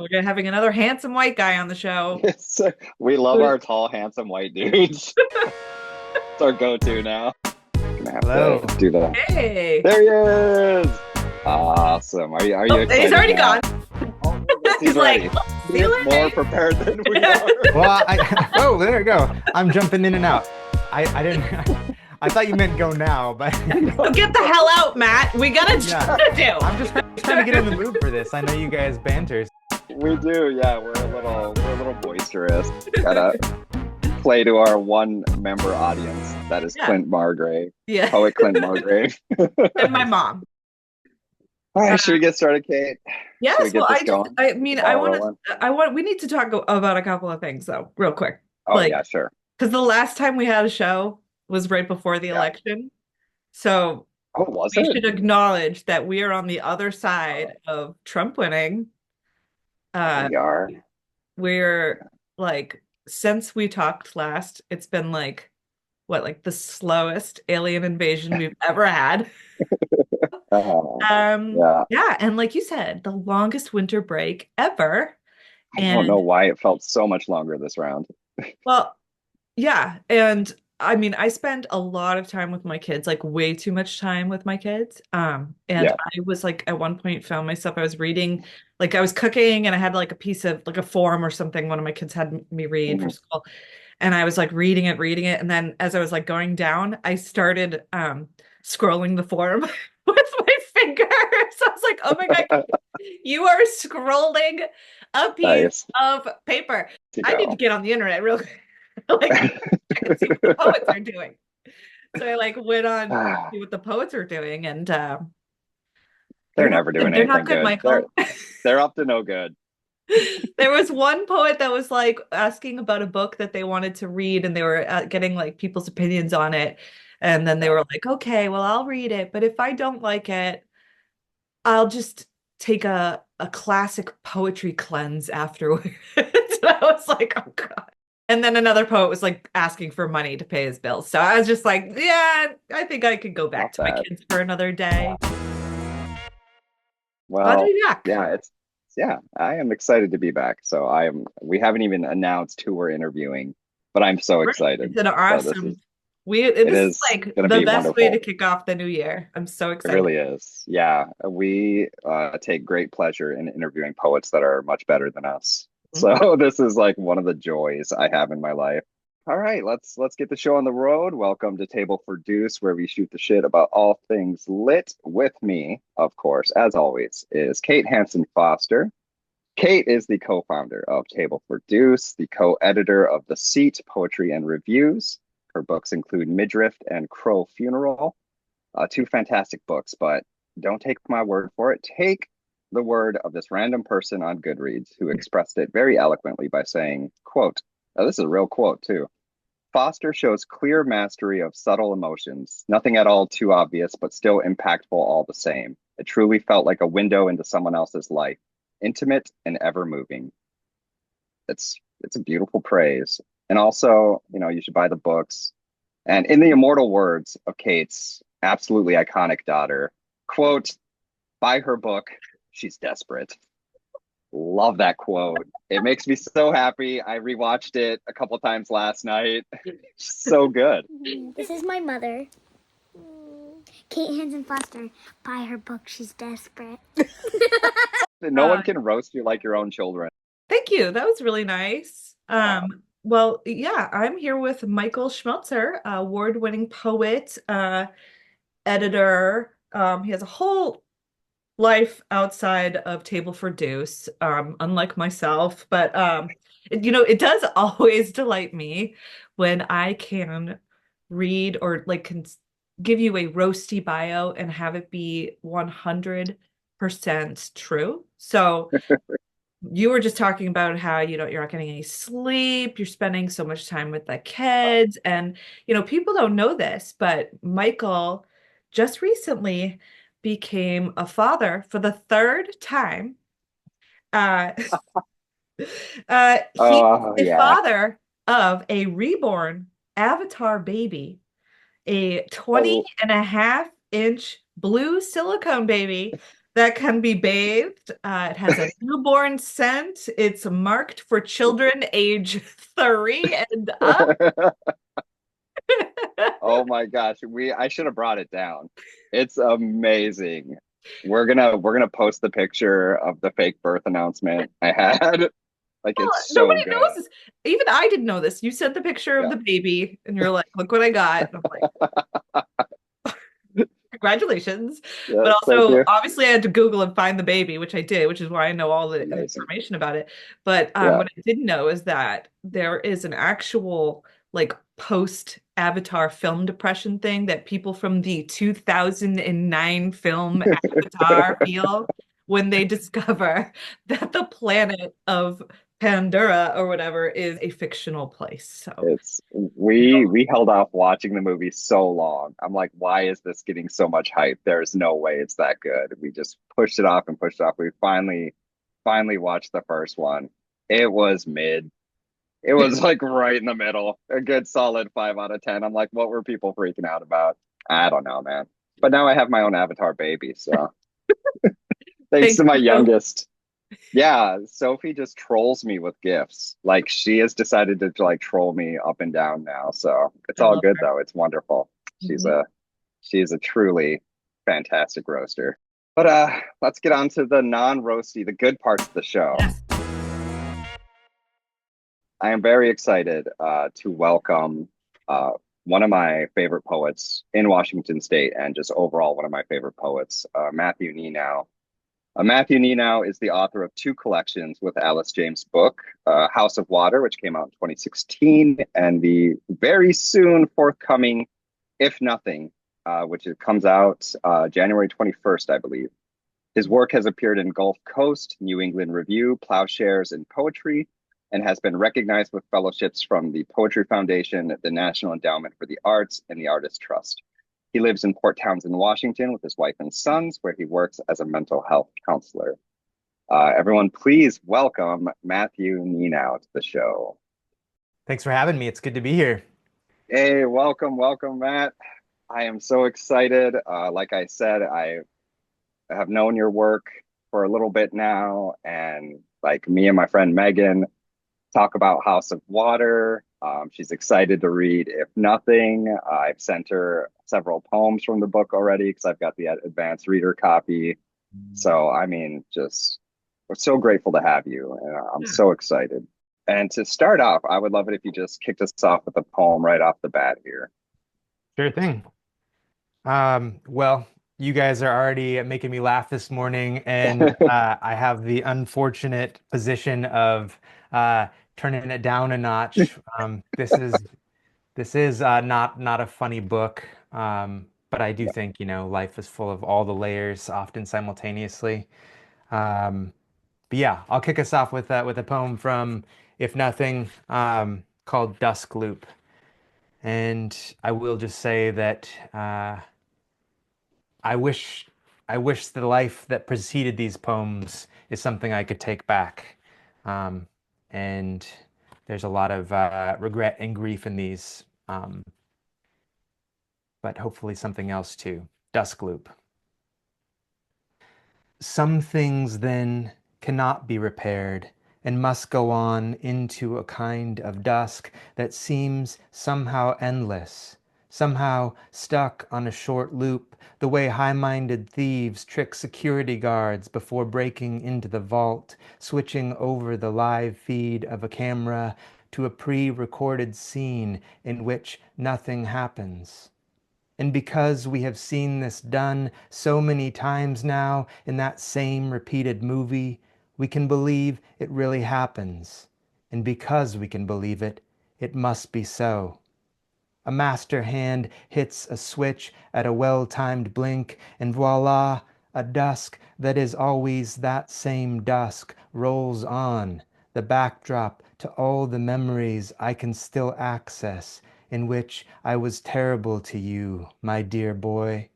We're having another handsome white guy on the show. It's, we love our tall, handsome white dudes. It's our go-to now. Gonna have to Hello. do that. Hey. There he is. Awesome. Are you Oh, he's excited already now? gone. Oh my goodness, He's he's like, ready. "Oh, see He you is more later." prepared than we are. Well, oh, there you go. I'm jumping in and out. I didn't. I thought you meant go now, but So get the hell out, Matt. We got a yeah, job to do. I'm just trying to get in the mood for this. I know you guys banters. We do, yeah. We're a little boisterous. Gotta play to our one member audience. That is Yeah. Clint Margrave, Yeah. poet Clint Margrave. And my Nice. mom. All right, should we get started, Kate? Should we Yes, well, get this going? I mean, Ball rolling? we need to talk about a couple of things though, real quick. Oh Like, yeah, sure. because the last time we had a show was right before the Yeah. election. So Oh, was we it? should acknowledge that we are on the other side of Trump winning. Uh, We are. we're like, since we talked last, it's been like, what, like the slowest alien invasion we've ever had. Uh, yeah. Yeah, and like you said, the longest winter break ever. I don't And know why it felt so much longer this round. well, yeah, and I mean, I spend a lot of time with my kids, like way too much time with my kids. And Yeah. I was like at one point found myself, I was reading, like I was cooking and I had like a piece of like a form or something one of my kids had me read for Mhm. school. And I was like reading it. And then as I was like going down, I started scrolling the form with my finger. So I was like, oh my God, you are scrolling a piece Nice of paper. to I need to go. get on the internet real quick. Like check and see what the poets are doing. So I like went on to Ah, see what the poets are doing, and they're never doing they're not anything good, good. They're Michael. they're up to no good. There was one poet that was like asking about a book that they wanted to read, and they were getting like people's opinions on it. And then they Yeah. were like, okay, well, I'll read it, but if I don't like it, I'll just take a classic poetry cleanse afterwards. And I was like, oh God. And then another poet was like asking for money to pay his bills. So I was just like, yeah, I think I could go Not back to my bad. kids for another day. Glad to Well, be back. yeah, yeah, I am excited to be back. So we haven't even announced who we're interviewing, but I'm so Right. It's excited. an So this is awesome. it This is is like gonna the be best way to wonderful. kick off the new year. I'm so It excited. really is. Yeah, we take great pleasure in interviewing poets that are much better than us. Mhm. So this is like one of the joys I have in my life. All right, let's get the show on the road. Welcome to Table for Deuce, where we shoot the shit about all things lit. With me, of course, as always, is Kate Hanson Foster. Kate is the co-founder of Table for Deuce, the co-editor of The Seat Poetry and Reviews. Her books include Midriff and Crow Funeral, two fantastic books, but don't take my word for it. Take the word of this random person on Goodreads who expressed it very eloquently by saying, quote, now this is a real quote too. Foster shows clear mastery of subtle emotions, nothing at all too obvious, but still impactful all the same. It truly felt like a window into someone else's life, intimate and ever moving. It's a beautiful praise. And also, you should buy the books. And in the immortal words of Kate's absolutely iconic daughter, quote, buy her book, she's desperate. Love that quote. It makes me so happy. I rewatched it a couple times last night. So good. This is my mother, Kate Hanson Foster. Buy her book, she's desperate. No Uh, one can roast you like your own children. Thank you. That was really nice. Yeah. Well, yeah, I'm here with Michael Schmeltzer, award-winning poet, editor. He has a whole life outside of Table for Deuce, unlike myself. But it does always delight me when I can read or like give you a roasty bio and have it be 100% true. So you were just talking about how you're not getting any sleep, you're spending so much time with the kids, and people don't know this, but Michael just recently became a father for the third time. Uh, he's Oh, the yeah. father of a reborn avatar baby, a 20 Oh, and a half inch blue silicone baby that can be bathed. It has a newborn scent. It's marked for children age 3 and up. Oh my gosh, I should have brought it down. It's amazing. We're gonna post the picture of the fake birth announcement I had. Like Well, it's so nobody good. knows this. Even I didn't know this. You sent the picture of Yeah. the baby, and you're like, "Look what I got." And I'm like, congratulations. But Yes, thank also, you. obviously, I had to Google and find the baby, which I did, which is why I know all the Amazing. information about it. But Yeah. what I didn't know is that there is an actual like post Avatar film depression thing that people from the 2009 film Avatar feel when they discover that the planet of Pandora or whatever is a fictional place. So, It's you we held off watching the movie so long. I'm like, why is this getting so much hype? There's no way it's that good. We just pushed it off and pushed it off. We finally watched the first one. It was mid. It was like right in the middle. A good solid 5 out of 10. I'm like, what were people freaking out about? I don't know, man. But now I have my own Avatar baby, so thanks thank to my you so youngest. Yeah, Sophie just trolls me with gifts. Like she has decided to like troll me up and down now. So it's I all love good her. though. It's wonderful. She's Mhm. a she's a truly fantastic roaster. But let's get on to the non-roasty, the good parts of the show. Yes. I am very excited to welcome uh, one of my favorite poets in Washington State and just overall one of my favorite poets, Matthew Nienow. Matthew Nienow is the author of two collections with Alice James' book, House of Water, which came out in 2016, and the very soon forthcoming If Nothing, which comes out January 21st, I believe. His work has appeared in Gulf Coast, New England Review, Ploughshares, and Poetry, and has been recognized with fellowships from the Poetry Foundation, the National Endowment for the Arts, and the Artist Trust. He lives in Port Townsend, Washington, with his wife and sons, where he works as a mental health counselor. Everyone, please welcome Matthew Nienow to the show. Thanks for having me. It's good to be here. Hey, welcome, Matt. I am so excited. Like I said, I have known your work for a little bit now, and like me and my friend Megan talk about House of Water. She's excited to read If Nothing. I've sent her several poems from the book already because I've got the advanced reader copy. So, I mean, just we're so grateful to have you, and I'm Yeah. so excited. And to start off, I would love it if you just kicked us off with a poem right off the bat here. Sure thing. Well, you guys are already making me laugh this morning, and I have the unfortunate position of turning it down a notch. This is not a funny book, but I do think, life is full of all the layers, often simultaneously. Um, but yeah, I'll kick us off with a poem from If Nothing, called Dusk Loop. And I will just say that I wish I wish the life that preceded these poems is something I could take back. Um, and there's a lot of regret and grief in these, but hopefully something else too. Dusk Loop. Some things then cannot be repaired and must go on into a kind of dusk that seems somehow endless, somehow stuck on a short loop, the way high-minded thieves trick security guards before breaking into the vault, switching over the live feed of a camera to a pre-recorded scene in which nothing happens. And because we have seen this done so many times now in that same repeated movie, we can believe it really happens. And because we can believe it, it must be so. A master hand hits a switch at a well-timed blink, and voila, a dusk that is always that same dusk rolls on, the backdrop to all the memories I can still access, in which I was terrible to you, my dear boy.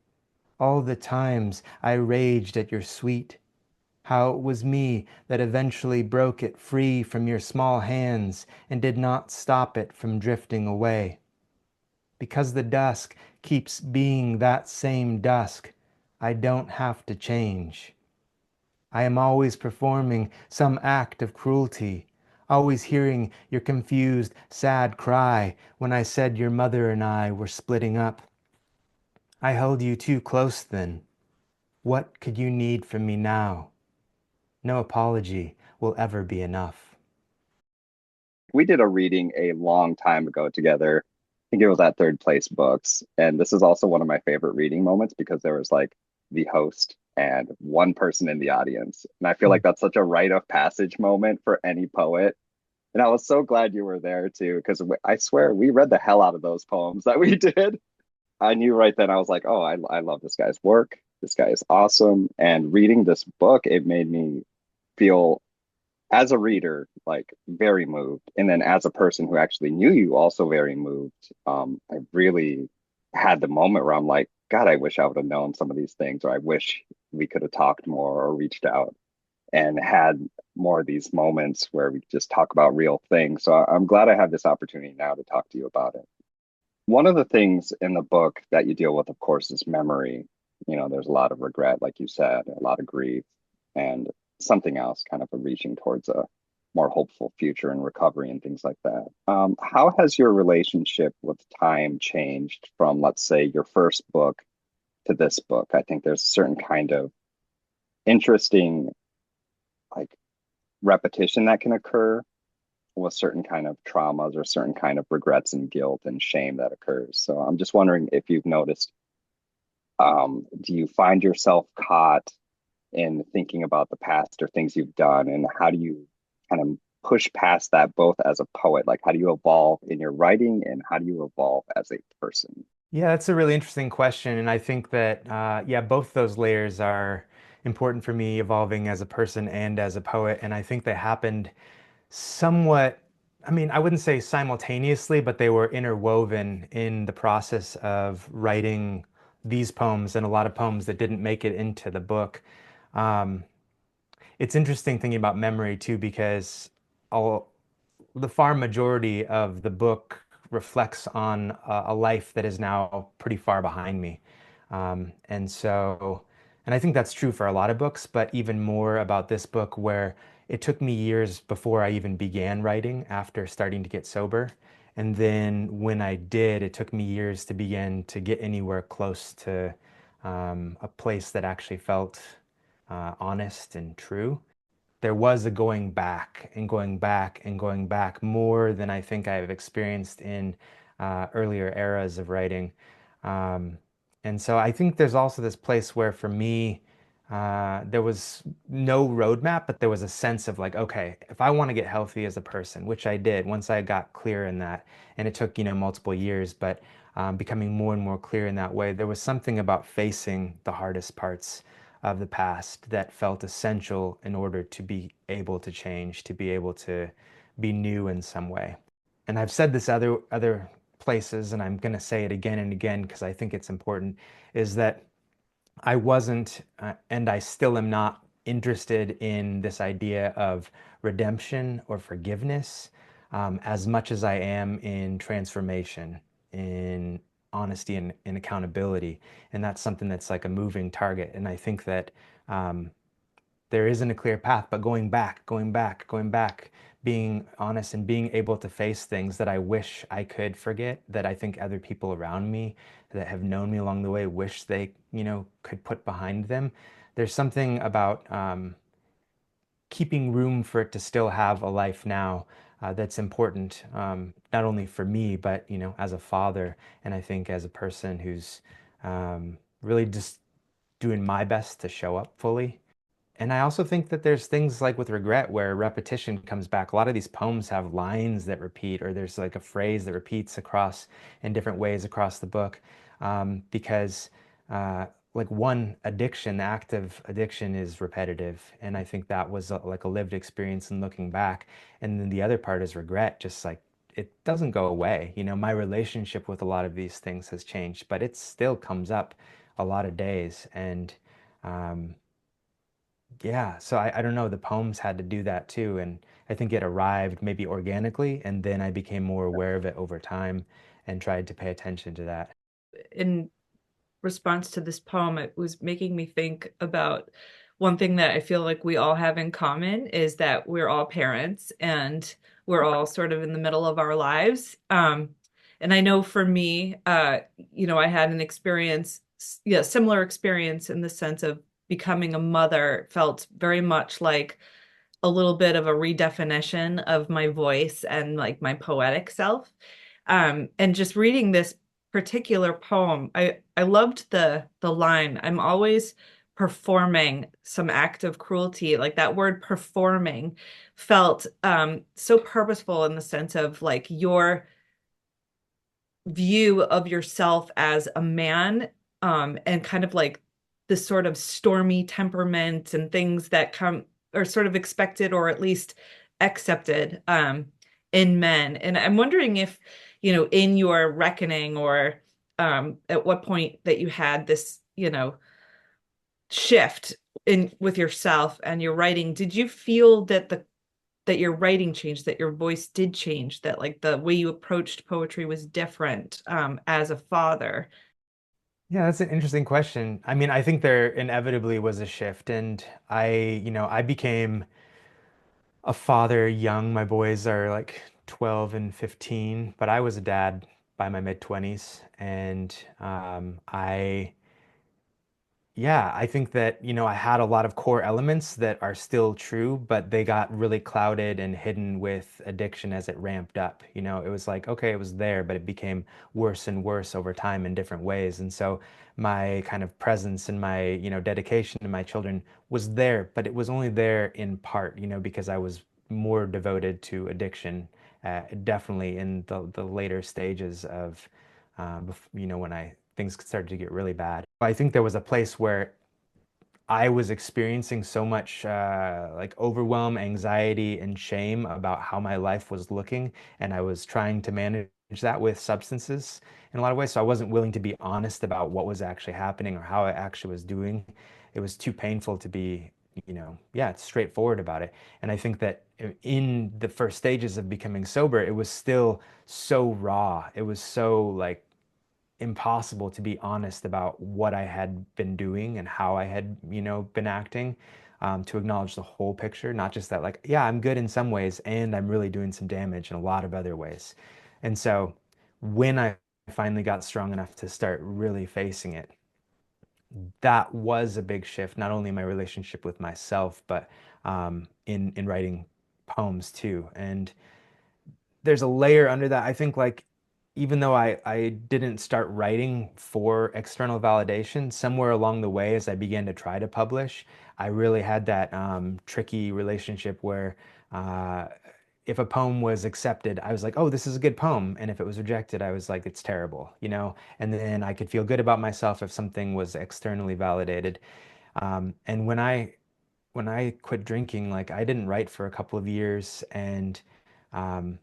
All the times I raged at your sweet, how it was me that eventually broke it free from your small hands and did not stop it from drifting away. Because the dusk keeps being that same dusk, I don't have to change. I am always performing some act of cruelty, always hearing your confused, sad cry when I said your mother and I were splitting up. I held you too close then. What could you need from me now? No apology will ever be enough. We did a reading a long time ago together. I think it was at Third Place Books. And this is also one of my favorite reading moments because there was like the host and one person in the audience. And I feel Hmm. like that's such a rite of passage moment for any poet. And I was so glad you were there too, because I swear we read the hell out of those poems that we did. I knew right then, I was like, oh, I love this guy's work. This guy is awesome. And reading this book, it made me feel, as a reader, like very moved. And then as a person who actually knew you, also very moved. I really had the moment where I'm like, God, I wish I would have known some of these things, or I wish we could have talked more or reached out and had more of these moments where we just talk about real things. So I'm glad I have this opportunity now to talk to you about it. One of the things in the book that you deal with, of course, is memory. You know, there's a lot of regret, like you said, a lot of grief, and something else, kind of a reaching towards a more hopeful future and recovery and things like that. How has your relationship with time changed from, let's say, your first book to this book? I think there's a certain kind of interesting, like, repetition that can occur with certain kind of traumas or certain kind of regrets and guilt and shame that occurs. So I'm just wondering if you've noticed, do you find yourself caught in thinking about the past or things you've done, and how do you kind of push past that both as a poet? Like, how do you evolve in your writing and how do you evolve as a person? Yeah, that's a really interesting question. And I think that, yeah, both those layers are important for me evolving as a person and as a poet. And I think they happened somewhat, I mean, I wouldn't say simultaneously, but they were interwoven in the process of writing these poems and a lot of poems that didn't make it into the book. Um, it's interesting thinking about memory too, because all, the far majority of the book reflects on a life that is now pretty far behind me. And so, and I think that's true for a lot of books, but even more about this book where it took me years before I even began writing after starting to get sober. And then when I did, it took me years to begin to get anywhere close to a place that actually felt honest and true. There was a going back and going back and going back more than I think I've experienced in earlier eras of writing. Um, and so I think there's also this place where for me, there was no roadmap, but there was a sense of like, okay, if I want to get healthy as a person, which I did once I got clear in that, and it took, multiple years, but becoming more and more clear in that way, there was something about facing the hardest parts of the past that felt essential in order to be able to change, to be able to be new in some way. And I've said this other places, and I'm going to say it again and again because I think it's important, is that I wasn't, and I still am not interested in this idea of redemption or forgiveness as much as I am in transformation, in honesty and accountability. And that's something that's like a moving target. And I think that um, there isn't a clear path, but going back, going back, going back, being honest and being able to face things that I wish I could forget, that I think other people around me that have known me along the way wish they, could put behind them. There's something about keeping room for it to still have a life now that's important, not only for me, but, as a father, and I think as a person who's really just doing my best to show up fully. And I also think that there's things like with regret where repetition comes back. A lot of these poems have lines that repeat, or there's like a phrase that repeats across in different ways across the book. Because, like one addiction, the act of addiction is repetitive. And I think that was like a lived experience in looking back. And then the other part is regret, just like it doesn't go away. My relationship with a lot of these things has changed, but it still comes up a lot of days. And, um, yeah, so I don't know, the poems had to do that too. And I think it arrived maybe organically, and then I became more aware of it over time and tried to pay attention to that. In response to this poem, it was making me think about one thing that I feel like we all have in common is that we're all parents and we're all sort of in the middle of our lives. And I know for me, I had an experience, yeah, similar experience in the sense of becoming a mother felt very much like a little bit of a redefinition of my voice and like my poetic self. And just reading this particular poem, I loved the line, I'm always performing some act of cruelty. Like that word performing felt so purposeful in the sense of like your view of yourself as a man, and kind of like this sort of stormy temperament and things that come are sort of expected or at least accepted in men. And I'm wondering if, in your reckoning or at what point that you had this, shift in with yourself and your writing, did you feel that your writing changed, that your voice did change, that like the way you approached poetry was different as a father? Yeah, that's an interesting question. I mean, I think there inevitably was a shift, and I became a father young. My boys are like 12 and 15, but I was a dad by my mid 20s, and yeah, I think that, I had a lot of core elements that are still true, but they got really clouded and hidden with addiction as it ramped up. It was like, okay, it was there, but it became worse and worse over time in different ways. And so my kind of presence and my, dedication to my children was there, but it was only there in part, because I was more devoted to addiction, definitely in the later stages of, when things started to get really bad. I think there was a place where I was experiencing so much like overwhelm, anxiety, and shame about how my life was looking, and I was trying to manage that with substances in a lot of ways. So I wasn't willing to be honest about what was actually happening or how I actually was doing. It was too painful to be, yeah, it's straightforward about it. And I think that in the first stages of becoming sober, it was still so raw. It was so like impossible to be honest about what I had been doing and how I had, been acting, to acknowledge the whole picture, not just that, like, yeah, I'm good in some ways and I'm really doing some damage in a lot of other ways. And so when I finally got strong enough to start really facing it, that was a big shift, not only in my relationship with myself, but in writing poems too. And there's a layer under that. I think like even though I didn't start writing for external validation, somewhere along the way as I began to try to publish, I really had that tricky relationship where uh, if a poem was accepted, I was like, oh, this is a good poem. And if it was rejected, I was like, it's terrible, And then I could feel good about myself if something was externally validated. And when I quit drinking, like I didn't write for a couple of years, and um,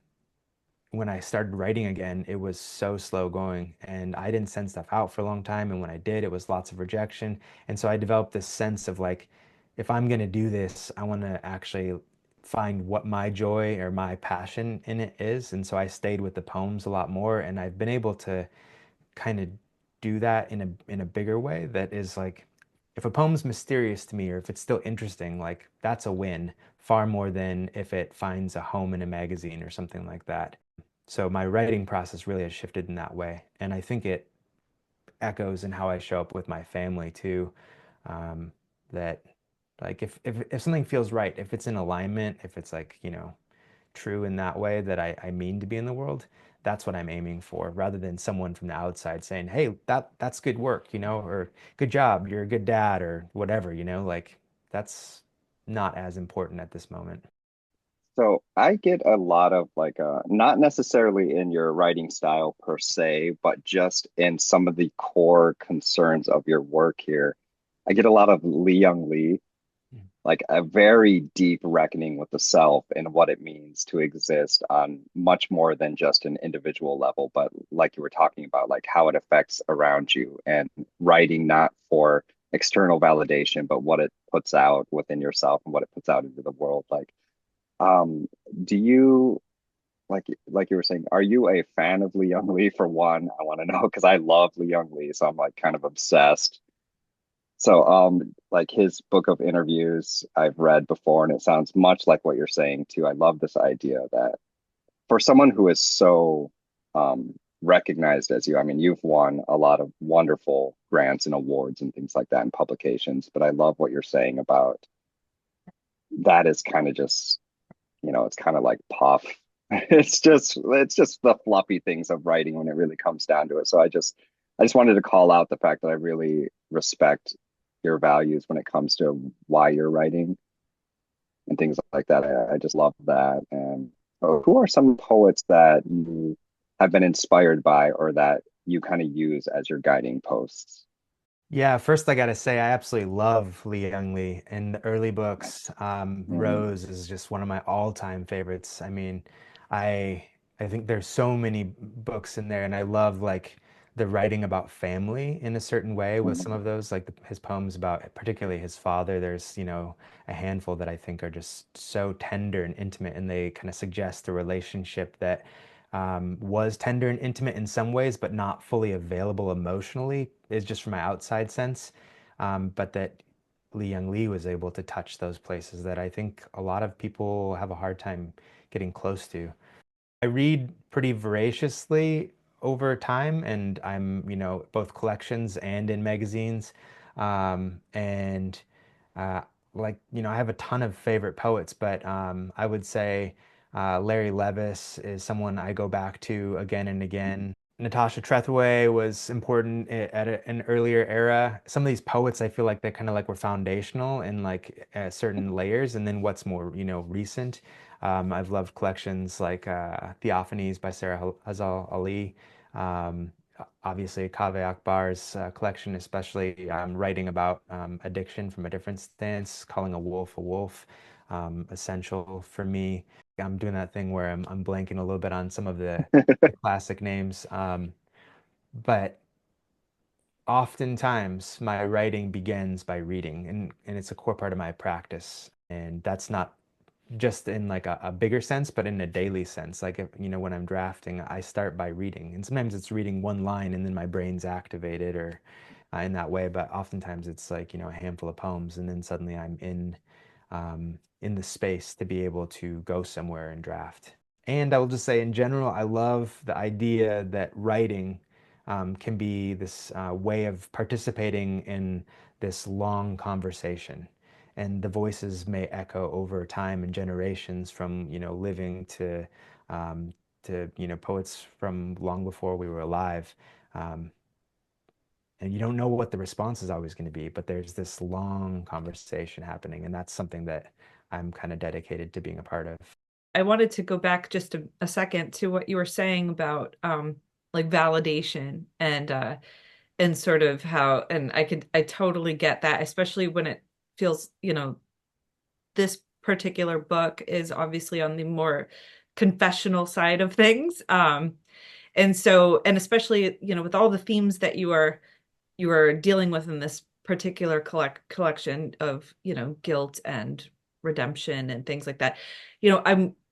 when I started writing again, it was so slow going, and I didn't send stuff out for a long time. And when I did, it was lots of rejection. And so I developed this sense of like, if I'm going to do this, I want to actually find what my joy or my passion in it is. And so I stayed with the poems a lot more, and I've been able to kind of do that in a bigger way that is like, if a poem's mysterious to me or if it's still interesting, like that's a win far more than if it finds a home in a magazine or something like that. So my writing process really has shifted in that way. And I think it echoes in how I show up with my family too. Um, that like if something feels right, if it's in alignment, if it's like, true in that way that I mean to be in the world, that's what I'm aiming for, rather than someone from the outside saying, hey, that's good work, or good job, you're a good dad, or whatever, like that's not as important at this moment. So I get a lot of like not necessarily in your writing style per se, but just in some of the core concerns of your work here. I get a lot of Lee Young Lee, like a very deep reckoning with the self and what it means to exist on much more than just an individual level, but like you were talking about, like how it affects around you, and writing not for external validation, but what it puts out within yourself and what it puts out into the world. Like, um, do you like you were saying, are you a fan of Lee Young Lee for one? I want to know because I love Lee Young Lee, so I'm like kind of obsessed. So, like his book of interviews I've read before, and it sounds much like what you're saying too. I love this idea that for someone who is so recognized as you, I mean, you've won a lot of wonderful grants and awards and things like that in publications, but I love what you're saying about that is kind of just, it's kind of like puff. It's just the fluffy things of writing when it really comes down to it. So I just wanted to call out the fact that I really respect your values when it comes to why you're writing and things like that. I just love that. And who are some poets that you have been inspired by or that you kind of use as your guiding posts? Yeah, first I gotta say I absolutely love Li Young Lee and the early books. Mm, Rose is just one of my all-time favorites. I mean, I I think there's so many books in there, and I love like the writing about family in a certain way with some mm, of those, like his poems about particularly his father. There's, a handful that I think are just so tender and intimate, and they kind of suggest a relationship that was tender and intimate in some ways, but not fully available emotionally, is just from my outside sense. But that Li Young Lee was able to touch those places that I think a lot of people have a hard time getting close to. I read pretty voraciously over time, and I'm, both collections and in magazines. And uh, I have a ton of favorite poets, but I would say Larry Levis is someone I go back to again and again. Natasha Tretheway was important at an earlier era. Some of these poets, I feel like they kind of like were foundational in like certain layers, and then what's more, recent. I've loved collections like Theophanies by Sarah Ghazal Ali. Um, Obviously, Kaveh Akbar's collection, especially writing about addiction from a different stance, calling a wolf, essential for me. I'm doing that thing where I'm blanking a little bit on some of the classic names. But oftentimes my writing begins by reading, and it's a core part of my practice. And that's not just in like a bigger sense, but in a daily sense. Like if, when I'm drafting, I start by reading, and sometimes it's reading one line and then my brain's activated or in that way. But oftentimes it's like, a handful of poems, and then suddenly I'm in the space to be able to go somewhere and draft. And I will just say, in general, I love the idea that writing can be this way of participating in this long conversation, and the voices may echo over time and generations from living um, to poets from long before we were alive. Um, and you don't know what the response is always going to be, but there's this long conversation happening, and that's something that I'm kind of dedicated to being a part of. I wanted to go back just a second to what you were saying about like validation and sort of how, and I totally get that, especially when it feels, this particular book is obviously on the more confessional side of things. And so, and especially, with all the themes that you are dealing with in this particular collection of, guilt and redemption and things like that.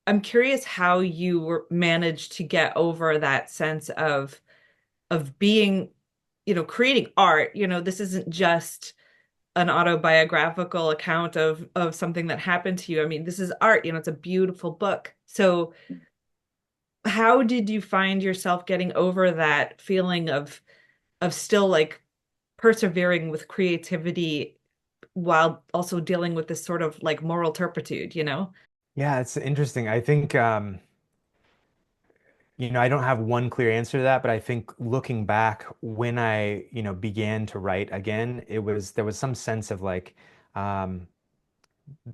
I'm curious how you managed to get over that sense of being, creating art. This isn't just an autobiographical account of something that happened to you. I mean, this is art, it's a beautiful book. So how did you find yourself getting over that feeling of still like persevering with creativity while also dealing with this sort of like moral turpitude? Yeah, it's interesting. I think I don't have one clear answer to that, but I think looking back when I, began to write again, there was some sense of like um,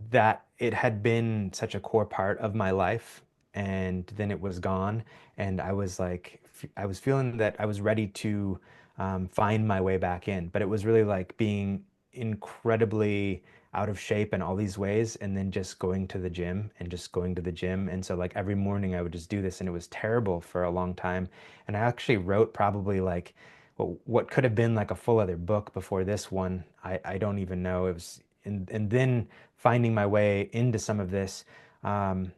that it had been such a core part of my life, and then it was gone, and I was like, I was feeling that I was ready to find my way back in, but it was really like being incredibly out of shape in all these ways, and then just going to the gym and just going to the gym. And so like every morning I would just do this, and it was terrible for a long time. And I actually wrote probably like what could have been like a full other book before this one. I don't even know. It was, and then finding my way into some of this, um,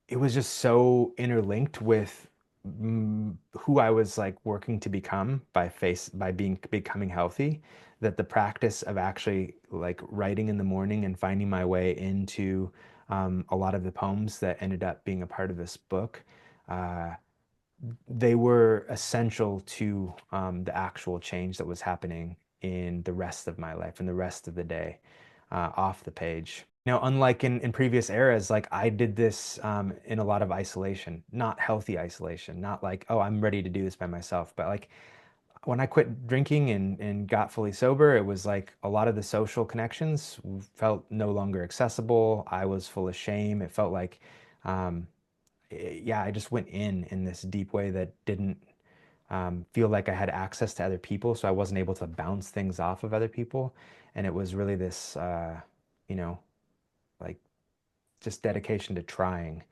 it was just so interlinked with who I was like working to become by becoming healthy, that the practice of actually like writing in the morning and finding my way into a lot of the poems that ended up being a part of this book, uh, they were essential to the actual change that was happening in the rest of my life and the rest of the day off the page. Unlike in previous eras, like I did this in a lot of isolation, not healthy isolation, not like, oh, I'm ready to do this by myself. But like when I quit drinking and got fully sober, it was like a lot of the social connections felt no longer accessible. I was full of shame. It felt like, um, yeah, I just went in this deep way that didn't feel like I had access to other people. So I wasn't able to bounce things off of other people. And it was really this, you know, like just dedication to trying.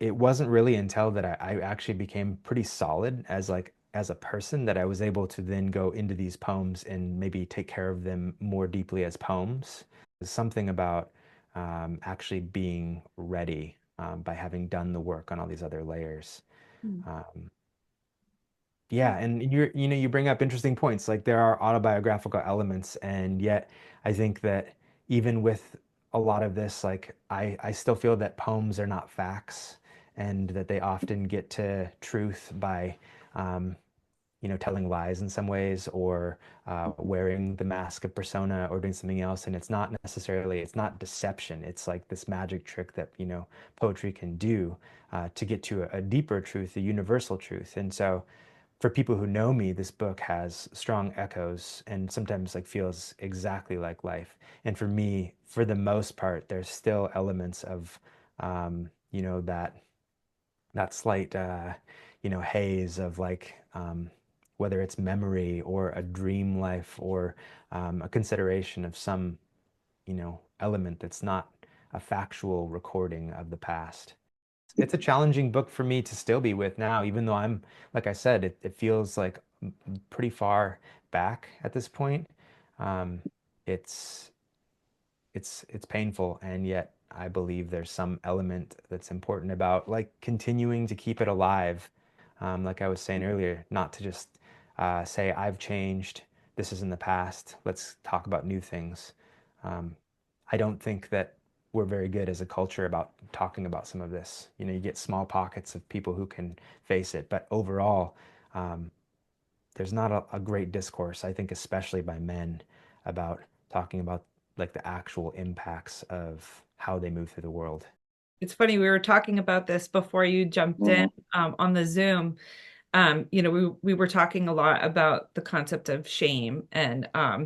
It wasn't really until that I actually became pretty solid as like as a person that I was able to then go into these poems and maybe take care of them more deeply as poems. There's something about actually being ready by having done the work on all these other layers. Mm. Um, yeah, and you bring up interesting points. Like there are autobiographical elements, and yet I think that even with a lot of this, like I still feel that poems are not facts, and that they often get to truth by, um, telling lies in some ways, or wearing the mask of persona, or doing something else. And it's not deception. It's like this magic trick that, poetry can do to get to a deeper truth, a universal truth. And so for people who know me, this book has strong echoes and sometimes like feels exactly like life. And for me, for the most part, there's still elements of, that slight, haze of like, whether it's memory or a dream life or a consideration of some, element that's not a factual recording of the past. It's a challenging book for me to still be with now, even though like I said, it feels like pretty far back at this point. Um, it's it's painful, and yet I believe there's some element that's important about like continuing to keep it alive. Like I was saying earlier, not to just say I've changed. This is in the past. Let's talk about new things. Um, I don't think that we're very good as a culture about talking about some of this. You get small pockets of people who can face it, but overall, um, there's not a great discourse, I think, especially by men, about talking about like the actual impacts of how they move through the world. It's funny, we were talking about this before you jumped in Mhm. on the Zoom. We were talking a lot about the concept of shame and I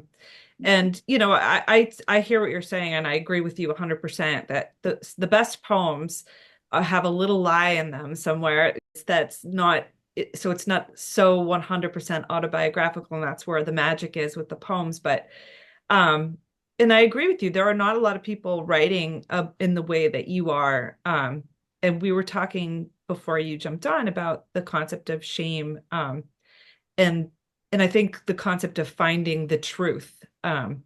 hear what you're saying, and I agree with you 100% that the best poems have a little lie in them somewhere that's not so it's not so 100% autobiographical, and that's where the magic is with the poems. But um, and I agree with you. There are not a lot of people writing in the way that you are. And we were talking before you jumped on about the concept of shame. And and I think the concept of finding the truth in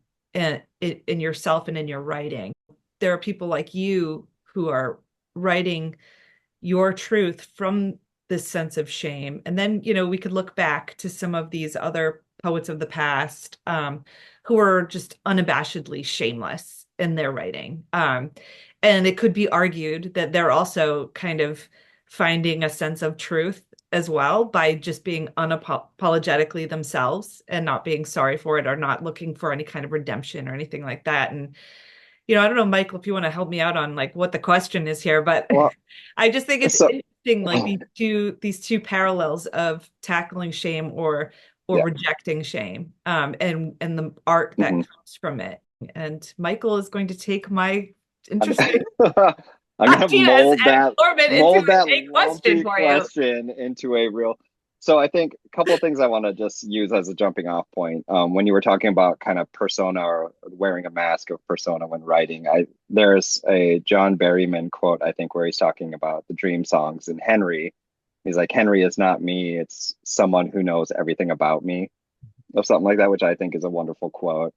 yourself and in your writing. There are people like you who are writing your truth from this sense of shame. And then, we could look back to some of these other poets of the past who are just unabashedly shameless in their writing. And it could be argued that they're also kind of finding a sense of truth as well by just being unapologetically themselves and not being sorry for it or not looking for any kind of redemption or anything like that. And I don't know, Michael, if you want to help me out on like what the question is here, but Well, I just think it's so interesting, like these two parallels of tackling shame or yeah. rejecting shame, and the art that Mhm. comes from it. And Michael is going to take my I'm, interesting I'm gonna ideas and form it into mold that a question lumpy for you. question into a real. So I think a couple of things I want to just use as a jumping off point. When you were talking about kind of persona or wearing a mask of persona when writing, there's a John Berryman quote, I think, where he's talking about the dream songs and Henry. He's like, Henry is not me, it's someone who knows everything about me, or something like that, which I think is a wonderful quote.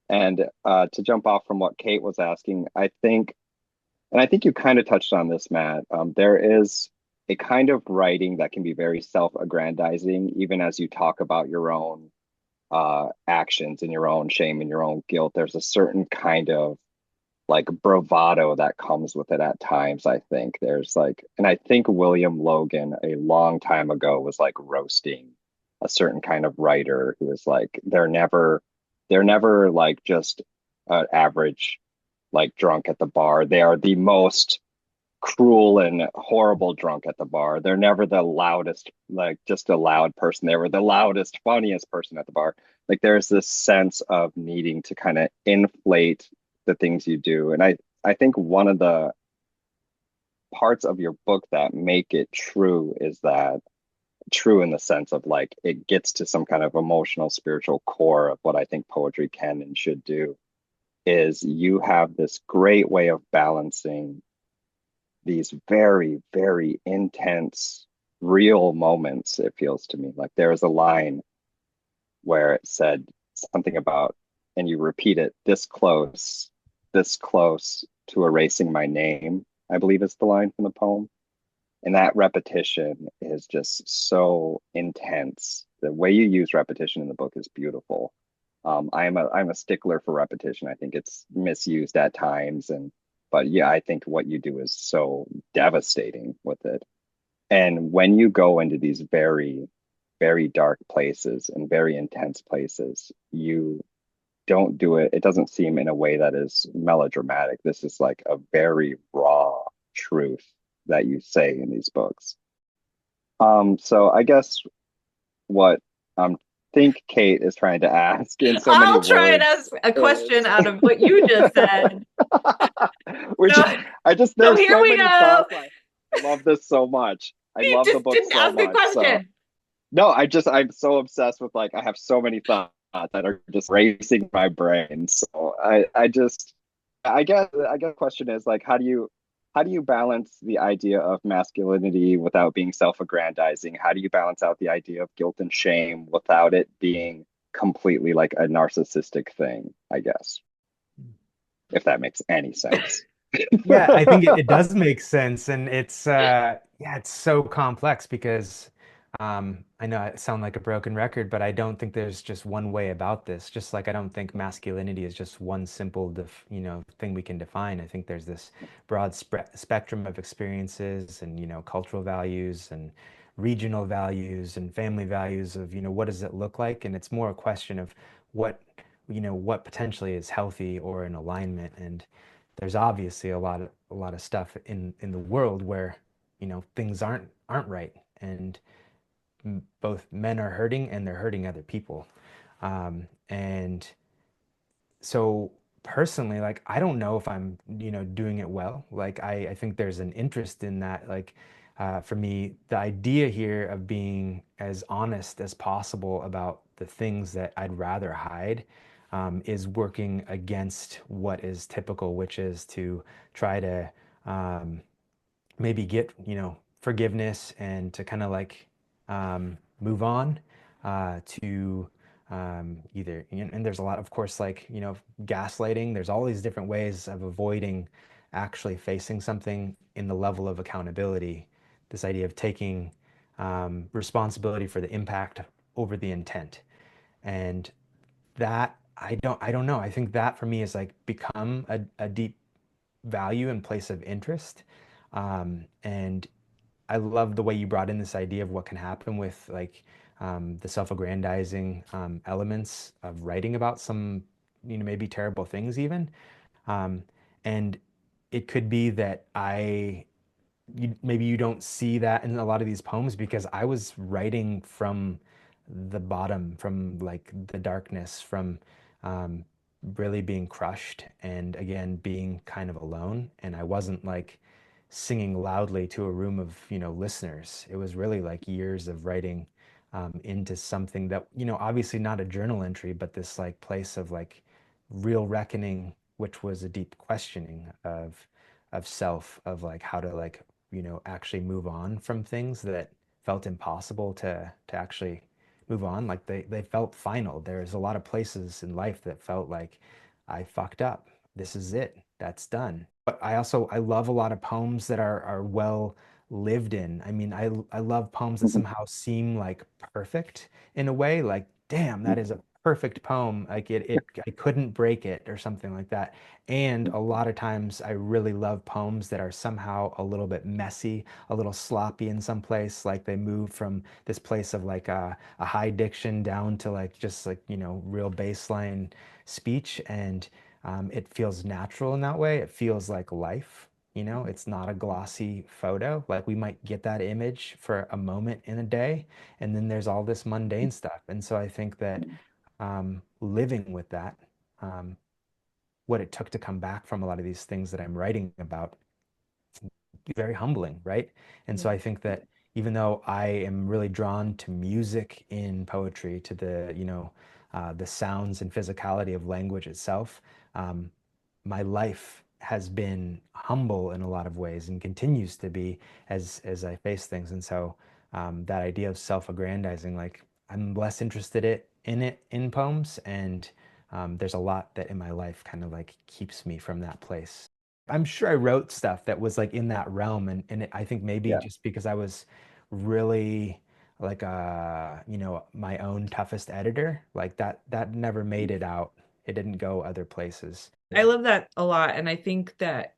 And to jump off from what Kate was asking, I think, and I think you kind of touched on this, Matt. There is a kind of writing that can be very self-aggrandizing, even as you talk about your own actions and your own shame and your own guilt. There's a certain kind of like bravado that comes with it at times. I think there's like, and I think William Logan a long time ago was like roasting a certain kind of writer who is like, they're never like just an average like drunk at the bar. They are the most cruel and horrible drunk at the bar. They're never the loudest, like just a loud person. They were the loudest, funniest person at the bar. Like there's this sense of needing to kind of inflate the things you do. And I think one of the parts of your book that make it true is that true in the sense of like it gets to some kind of emotional, spiritual core of what I think poetry can and should do is you have this great way of balancing these very, very intense, real moments, it feels to me. Like there was a line where it said something about, and you repeat it, this close to erasing my name, I believe is the line from the poem. And that repetition is just so intense. The way you use repetition in the book is beautiful. I'm a stickler for repetition. I think it's misused at times, but yeah, I think what you do is so devastating with it. And when you go into these very, very dark places and very intense places, you don't do it. It doesn't seem in a way that is melodramatic. This is like a very raw truth that you say in these books. So I guess what think Kate is trying to ask in so many I'll try and words ask a question is out of what you just said. which So, I just so there's here so we many go. thoughts. I love this so much. I You love the just book didn't so ask a much. So question. no, I'm so obsessed with like I have so many thoughts that are just racing my brain. So I guess the question is like how do you balance the idea of masculinity without being self-aggrandizing? How do you balance out the idea of guilt and shame without it being completely like a narcissistic thing, I guess, if that makes any sense. Yeah, I think it does make sense, and it's yeah, it's so complex because I know I sound like a broken record, but I don't think there's just one way about this. Just like I don't think masculinity is just one simple thing we can define. I think there's this broad spectrum of experiences and cultural values and regional values and family values of what does it look like, and it's more a question of what what potentially is healthy or in alignment. And there's obviously a lot of stuff in the world where things aren't right, and both men are hurting and they're hurting other people. And so personally, like I don't know if I'm doing it well. Like I think there's an interest in that. Like for me, the idea here of being as honest as possible about the things that I'd rather hide is working against what is typical, which is to try to maybe get forgiveness and to kind of like move on to either and there's a lot of course like gaslighting. There's all these different ways of avoiding actually facing something in the level of accountability. This idea of taking responsibility for the impact over the intent, and that I don't know. I think that for me is like become a deep value and place of interest. And I love the way you brought in this idea of what can happen with like the self-aggrandizing elements of writing about some, maybe terrible things even. Um, and it could be that maybe you don't see that in a lot of these poems because I was writing from the bottom, from like the darkness, from um, really being crushed and again being kind of alone. And I wasn't like singing loudly to a room of listeners. It was really like years of writing into something that obviously not a journal entry, but this like place of like real reckoning, which was a deep questioning of self, of like how to like actually move on from things that felt impossible to actually move on. Like they felt final. There's a lot of places in life that felt like I fucked up. This is it. That's done. But I love a lot of poems that are well lived in. I mean, I love poems that somehow seem like perfect in a way, like, damn, that is a perfect poem. Like I couldn't break it or something like that. And a lot of times I really love poems that are somehow a little bit messy, a little sloppy in some place, like they move from this place of like a high diction down to like just like, real baseline speech. And it feels natural in that way. It feels like life. It's not a glossy photo. Like we might get that image for a moment in a day, and then there's all this mundane stuff. And so I think that living with that, um, what it took to come back from a lot of these things that I'm writing about, very humbling, right? And so I think that even though I am really drawn to music in poetry, to the sounds and physicality of language itself, um, my life has been humble in a lot of ways and continues to be as I face things. And so that idea of self-aggrandizing, like I'm less interested in it in poems, and there's a lot that in my life kind of like keeps me from that place. I'm sure I wrote stuff that was like in that realm, and I think maybe Yeah. just because I was really like my own toughest editor, like that never made it out. It didn't go other places. I love that a lot. And I think that,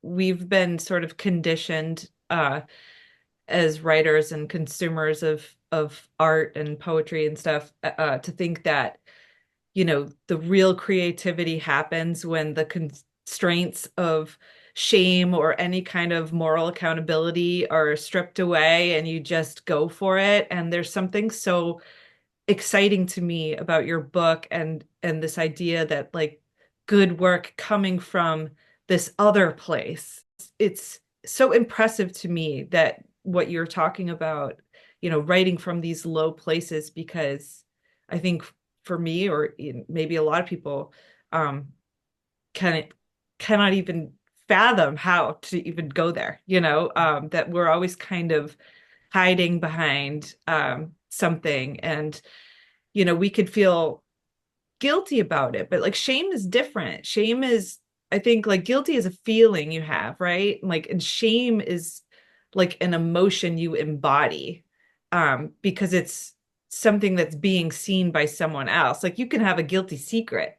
we've been sort of conditioned as writers and consumers of art and poetry and stuff to think that, the real creativity happens when the constraints of shame or any kind of moral accountability are stripped away and you just go for it. And there's something so exciting to me about your book and this idea that like good work coming from this other place. It's so impressive to me that what you're talking about, writing from these low places, because I think for me, or maybe a lot of people, um, can cannot even fathom how to even go there, that we're always kind of hiding behind something, and we could feel guilty about it, but like shame is different. Shame is, I think, like guilty is a feeling you have, right? Like, and shame is like an emotion you embody, because it's something that's being seen by someone else. Like you can have a guilty secret,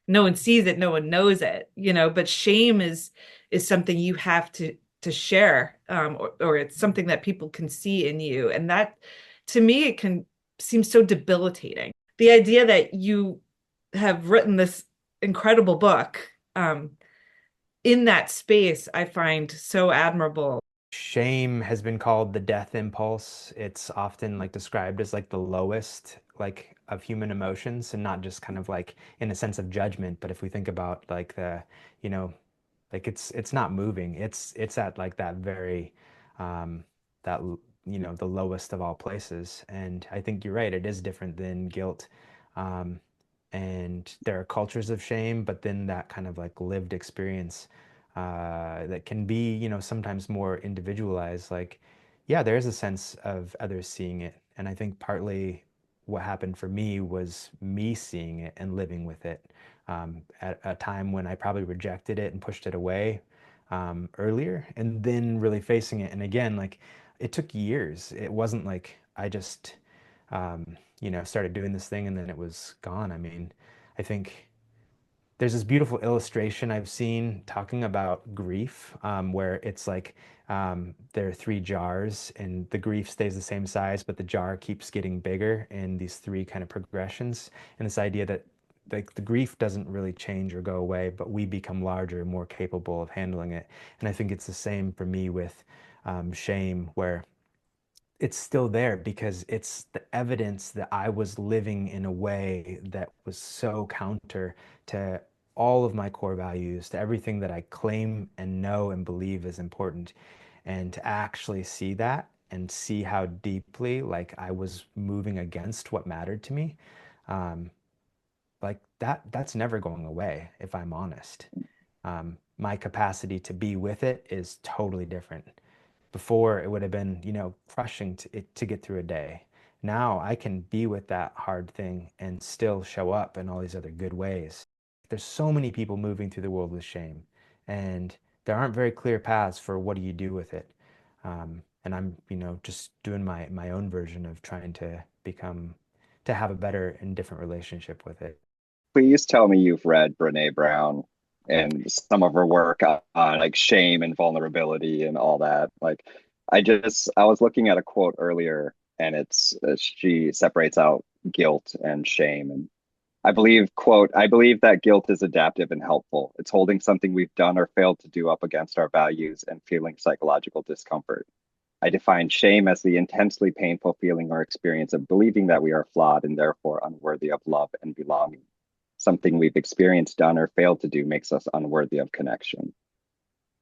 no one sees it, no one knows it, but shame is something you have to share, or it's something that people can see in you, and that to me it can seem so debilitating. The idea that you have written this incredible book in that space, I find so admirable. Shame has been called the death impulse. It's often like described as like the lowest like of human emotions, and not just kind of like in a sense of judgment, but if we think about like you know, like it's not moving. It's at like that very um that the lowest of all places. And I think you're right, it is different than guilt. Um and there are cultures of shame, but then that kind of like lived experience that can be, sometimes more individualized. Like, yeah, there is a sense of others seeing it. And I think partly what happened for me was me seeing it and living with it at a time when I probably rejected it and pushed it away earlier, and then really facing it. And again, like it took years. It wasn't like I just, started doing this thing and then it was gone. I mean, I think there's this beautiful illustration I've seen talking about grief, where it's like there are three jars and the grief stays the same size, but the jar keeps getting bigger in these three kind of progressions. And this idea that like the grief doesn't really change or go away, but we become larger and more capable of handling it. And I think it's the same for me with shame, where it's still there because it's the evidence that I was living in a way that was so counter to all of my core values, to everything that I claim and know and believe is important. And to actually see that and see how deeply like I was moving against what mattered to me, um, like that's never going away, if I'm honest. My capacity to be with it is totally different. Before it would have been, crushing to get through a day. Now I can be with that hard thing and still show up in all these other good ways. There's so many people moving through the world with shame, and there aren't very clear paths for what do you do with it. And I'm, just doing my own version of trying to have a better and different relationship with it. Please tell me you've read Brene Brown and some of her work on like shame and vulnerability and all that. Like, I was looking at a quote earlier, and it's she separates out guilt and shame, and I believe, quote, I believe that guilt is adaptive and helpful. It's holding something we've done or failed to do up against our values and feeling psychological discomfort. I define shame as the intensely painful feeling or experience of believing that we are flawed and therefore unworthy of love and belonging. Something we've experienced, done, or failed to do makes us unworthy of connection.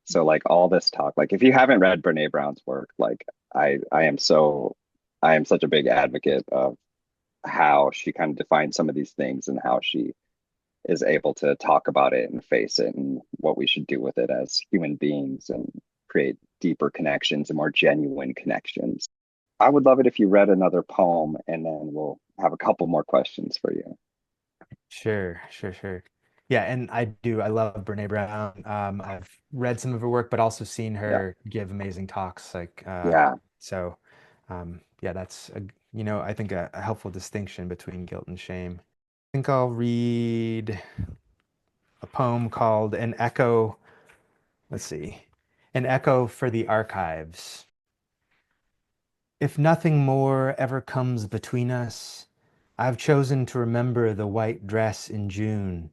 So, like all this talk, like if you haven't read Brene Brown's work, like I am I am such a big advocate of how she kind of defines some of these things and how she is able to talk about it and face it and what we should do with it as human beings and create deeper connections and more genuine connections. I would love it if you read another poem and then we'll have a couple more questions for you. Sure, sure, sure. Yeah, and I love Brene Brown. I've read some of her work, but also seen Yeah. her give amazing talks. Yeah. So, yeah, that's I think a helpful distinction between guilt and shame. I think I'll read a poem called An Echo. Let's see. An Echo for the Archives. If nothing more ever comes between us, I've chosen to remember the white dress in June,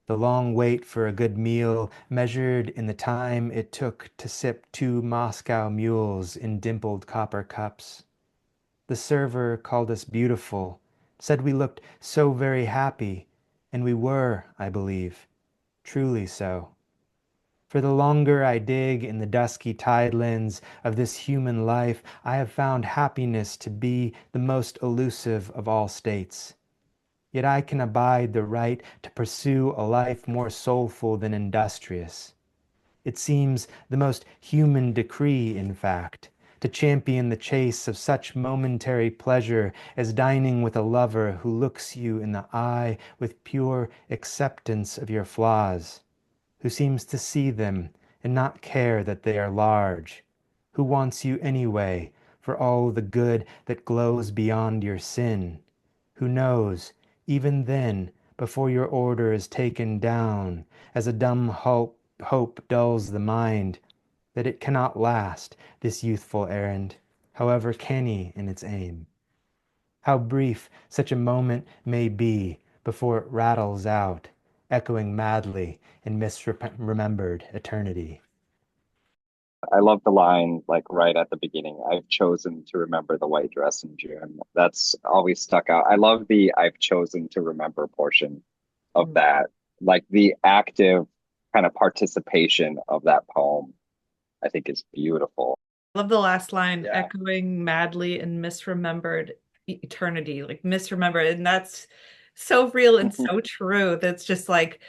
the long wait for a good meal measured in the time it took to sip two Moscow mules in dimpled copper cups. The server called us beautiful, said we looked so very happy, and we were, I believe, truly so. For the longer I dig in the dusky tidelands of this human life, I have found happiness to be the most elusive of all states. Yet I can abide the right to pursue a life more soulful than industrious. It seems the most human decree, in fact, to champion the chase of such momentary pleasure as dining with a lover who looks you in the eye with pure acceptance of your flaws, who seems to see them and not care that they are large, who wants you anyway for all the good that glows beyond your sin, who knows, even then, before your order is taken down, as a dumb hope dulls the mind, that it cannot last, this youthful errand, however canny in its aim. How brief such a moment may be before it rattles out, echoing madly in misremembered eternity. I love the line like right at the beginning. I've chosen to remember the white dress in June. That's always stuck out. I love the I've chosen to remember portion of Mm. that. Like the active kind of participation of that poem, I think is beautiful. I love the last line, Yeah. echoing madly in misremembered eternity, like misremembered. And that's so real and so true. That's just like,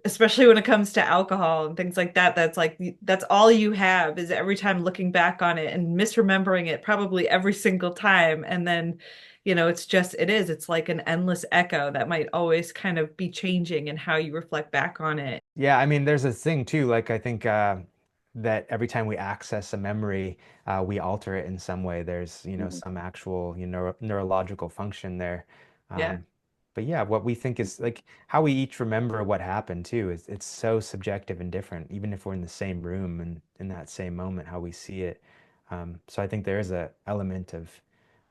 especially when it comes to alcohol and things like that, that's like, that's all you have is every time looking back on it and misremembering it probably every single time. And then, it's like an endless echo that might always kind of be changing in how you reflect back on it. Yeah, I mean, there's a thing too, like I think that every time we access a memory, we alter it in some way. There's, Mhm. some actual, neurological function there. Yeah. Um, but yeah, what we think is like how we each remember what happened too is it's so subjective and different, even if we're in the same room and in that same moment, how we see it. So I think there is a element of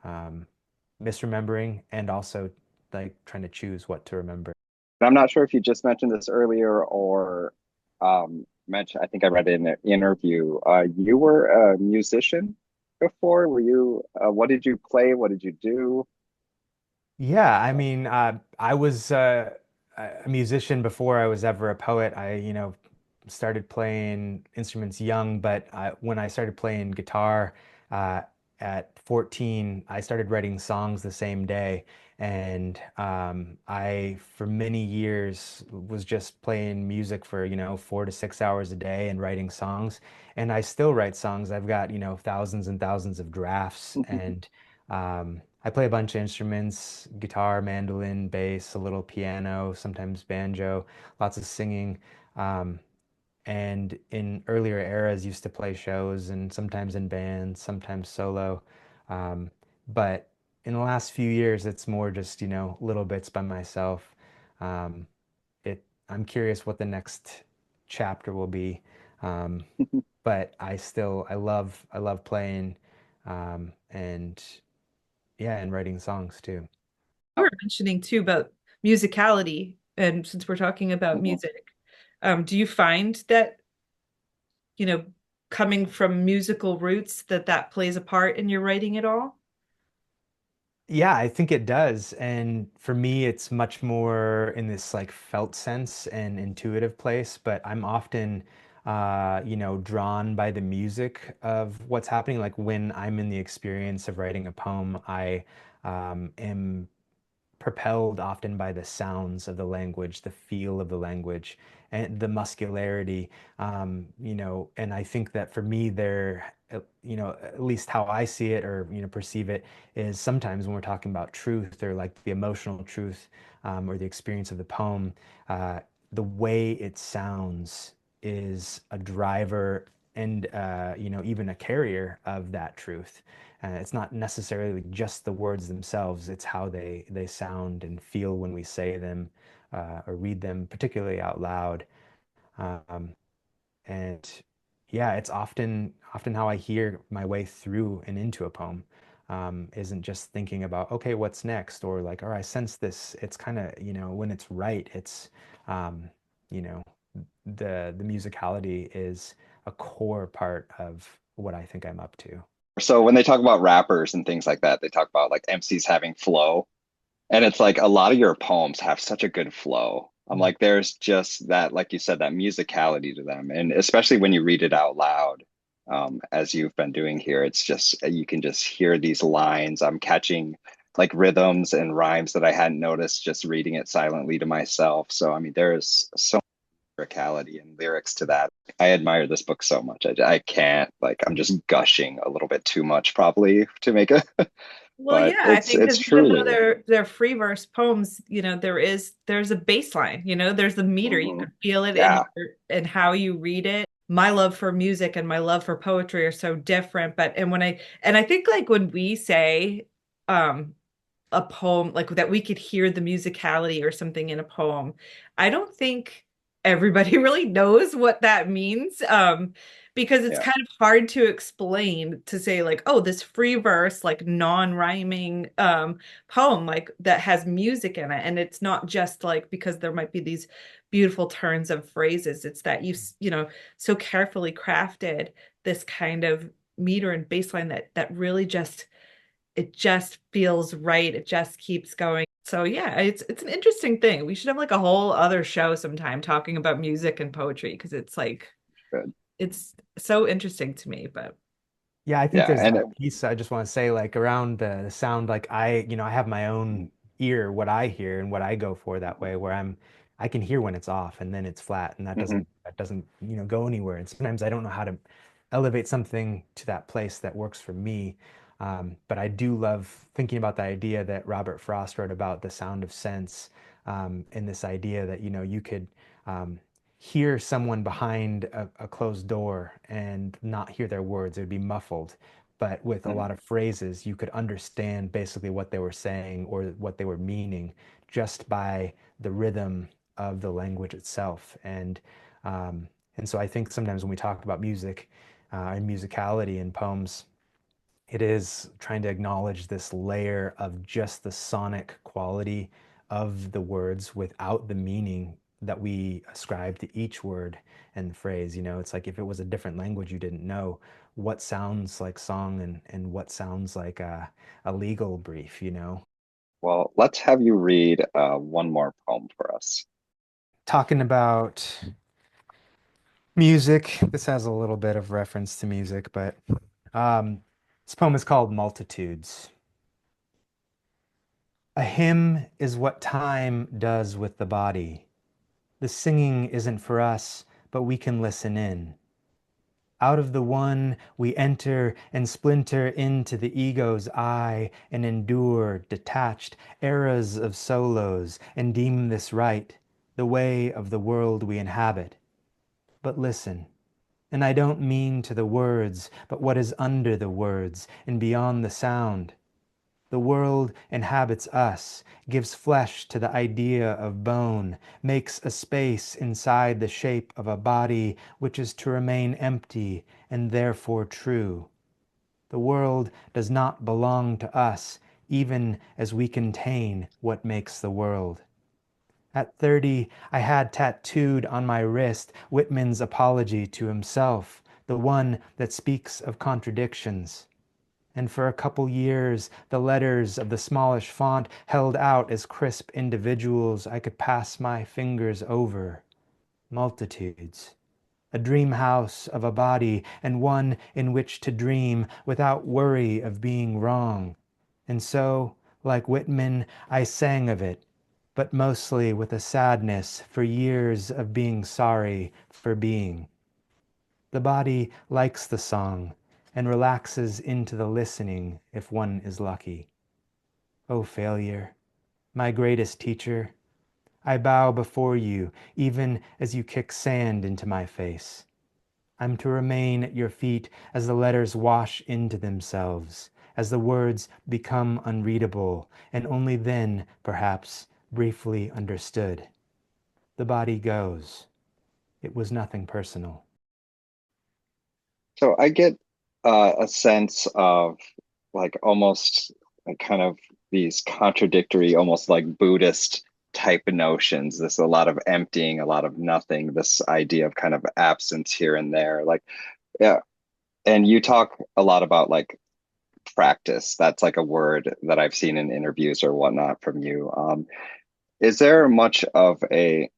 um, misremembering and also like trying to choose what to remember. And I'm not sure if you just mentioned this earlier or mentioned, I think I read it in an interview. You were a musician before. Were you, what did you play? What did you do? Yeah, I mean, I was a musician before I was ever a poet. I, started playing instruments young, but when I started playing guitar uh, at 14, I started writing songs the same day. And I, for many years, was just playing music for, 4 to 6 hours a day and writing songs. And I still write songs. I've got, thousands and thousands of drafts. And I play a bunch of instruments, guitar, mandolin, bass, a little piano, sometimes banjo, lots of singing. Um, and in earlier eras used to play shows and sometimes in bands, sometimes solo. Um, but in the last few years, it's more just, little bits by myself. Um, I'm curious what the next chapter will be. Um, but I love playing, and yeah, and writing songs too. You were mentioning too about musicality, and since we're talking about Mhm. music, do you find that, you know, coming from musical roots, that that plays a part in your writing at all? Yeah, I think it does. And for me, it's much more in this like felt sense and intuitive place, but I'm often drawn by the music of what's happening. Like when I'm in the experience of writing a poem, I am propelled often by the sounds of the language, the feel of the language, and the muscularity. And I think that for me, at least how I see it or perceive it is sometimes when we're talking about truth or like the emotional truth or the experience of the poem, uh, the way it sounds is a driver and even a carrier of that truth. It's not necessarily just the words themselves, it's how they sound and feel when we say them or read them, particularly out loud. Um, and yeah, it's often how I hear my way through and into a poem. Isn't just thinking about, okay, what's next? Or like, oh, I sense this. It's kind of, when it's right, it's um, you know, the musicality is a core part of what I think I'm up to. So when they talk about rappers and things like that, they talk about like MCs having flow. And it's like a lot of your poems have such a good flow. I'm like, there's just that, like you said, that musicality to them. And especially when you read it out loud, as you've been doing here, it's just, you can just hear these lines. I'm catching like rhythms and rhymes that I hadn't noticed just reading it silently to myself. So, I mean, there is so much musicality and lyrics to that. I admire this book so much. I can't, like, I'm just gushing a little bit too much probably to make a, Well, but yeah, I think it's because even though truly. they're free verse poems, there's a baseline, there's a meter. You Mhm. can feel it Yeah. in how you read it. My love for music and my love for poetry are so different, but and I think like when we say um a poem like that we could hear the musicality or something in a poem. I don't think everybody really knows what that means because it's Yeah. kind of hard to explain to say like, oh, this free verse like non-rhyming poem like that has music in it, and it's not just like because there might be these beautiful turns of phrases. It's that so carefully crafted this kind of meter and baseline that really just it just feels right. It just keeps going. So yeah, it's an interesting thing. We should have like a whole other show sometime talking about music and poetry because it's like Good. it's so interesting to me. But Yeah, I think Yeah. there's And that piece I just want to say, like around the sound, like I have my own ear, what I hear and what I go for that way, where I can hear when it's off and then it's flat, and that mhm. doesn't, go anywhere. And sometimes I don't know how to elevate something to that place that works for me. But I do love thinking about the idea that Robert Frost wrote about the sound of sense, and this idea that, you could um, hear someone behind a closed door and not hear their words. It would be muffled. But with a Mhm. lot of phrases, you could understand basically what they were saying or what they were meaning just by the rhythm of the language itself. And so I think sometimes when we talk about music and musicality in poems, it is trying to acknowledge this layer of just the sonic quality of the words without the meaning that we ascribe to each word and phrase. It's like if it was a different language you didn't know, what sounds like song and what sounds like a legal brief. Well, let's have you read one more poem for us. Talking about music, this has a little bit of reference to music, but um, this poem is called Multitudes. A hymn is what time does with the body. The singing isn't for us, but we can listen in. Out of the one, we enter and splinter into the ego's eye and endure detached eras of solos and deem this right, the way of the world we inhabit. but listen. And I don't mean to the words, but what is under the words and beyond the sound. The world inhabits us, gives flesh to the idea of bone, makes a space inside the shape of a body which is to remain empty and therefore true. The world does not belong to us, even as we contain what makes the world. At 30, I had tattooed on my wrist Whitman's apology to himself, the one that speaks of contradictions. And for a couple years, the letters of the smallish font held out as crisp individuals I could pass my fingers over. Multitudes. A dream house of a body, and one in which to dream without worry of being wrong. And so, like Whitman, I sang of it, but mostly with a sadness for years of being sorry for being. The body likes the song and relaxes into the listening if one is lucky. Oh, failure, my greatest teacher, I bow before you even as you kick sand into my face. I'm to remain at your feet as the letters wash into themselves, as the words become unreadable, and only then, perhaps, briefly understood. The body goes. It was nothing personal. So I get a sense of like almost like kind of these contradictory, almost like Buddhist type of notions. This a lot of emptying, a lot of nothing, this idea of kind of absence here and there. Like, yeah. And you talk a lot about like practice. That's like a word that I've seen in interviews or whatnot from you. Is there much of a,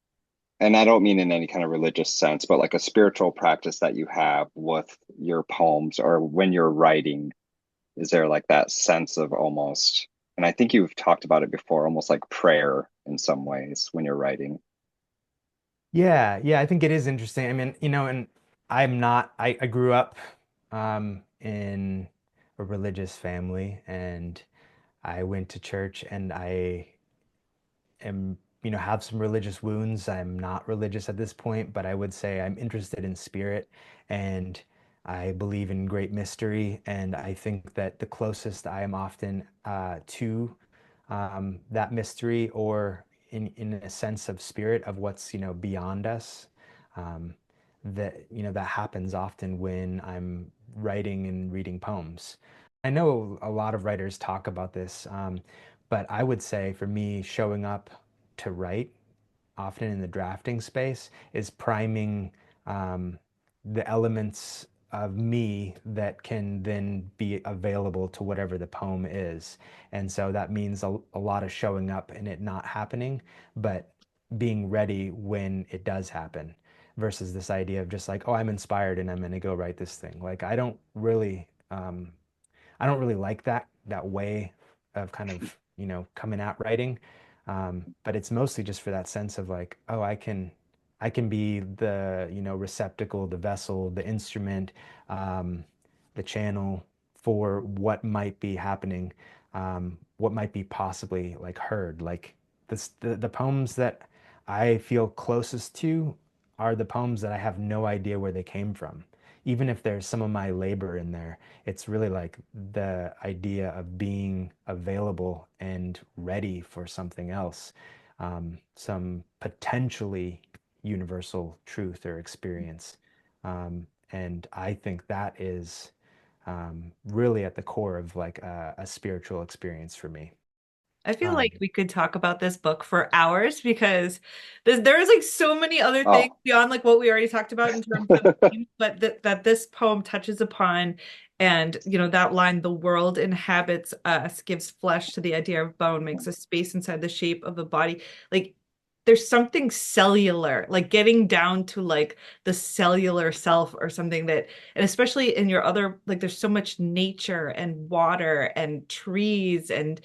and I don't mean in any kind of religious sense, but like a spiritual practice that you have with your poems or when you're writing? Is there like that sense of almost, and I think you've talked about it before, almost like prayer in some ways when you're writing? Yeah, I think it is interesting. I mean, and I grew up in a religious family and I went to church and I am, have some religious wounds. I'm not religious at this point, but I would say I'm interested in spirit and I believe in great mystery. And I think that the closest I am often to that mystery or in a sense of spirit of what's, beyond us, um, that happens often when I'm writing and reading poems. I know a lot of writers talk about this, but I would say for me, showing up to write, often in the drafting space, is priming um, the elements of me that can then be available to whatever the poem is. And so that means a lot of showing up and it not happening, but being ready when it does happen versus this idea of just like, oh, I'm inspired and I'm going to go write this thing. Like, I don't really like that way of kind of, coming at writing. But it's mostly just for that sense of like, oh, I can be the, receptacle, the vessel, the instrument, um, the channel for what might be happening, what might be possibly like heard. Like the poems that I feel closest to are the poems that I have no idea where they came from. Even if there's some of my labor in there, it's really like the idea of being available and ready for something else, some potentially universal truth or experience. And I think that is really at the core of like a spiritual experience for me. I feel Um, like we could talk about this book for hours because there's like so many other things Oh, beyond like what we already talked about in terms of themes, but that this poem touches upon. And that line, "The world inhabits us, gives flesh to the idea of bone, makes a space inside the shape of the body." Like there's something cellular, like getting down to like the cellular self or something that, and especially in your other, like there's so much nature and water and trees and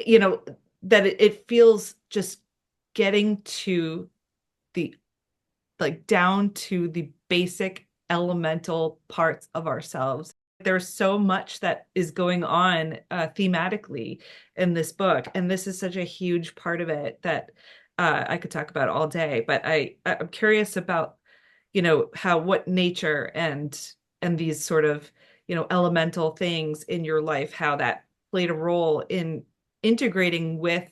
you know, that it feels just getting to the like down to the basic elemental parts of ourselves. There's so much that is going on thematically in this book, and this is such a huge part of it that I could talk about all day. But I'm curious about, how what nature and these sort of, elemental things in your life, how that played a role in integrating with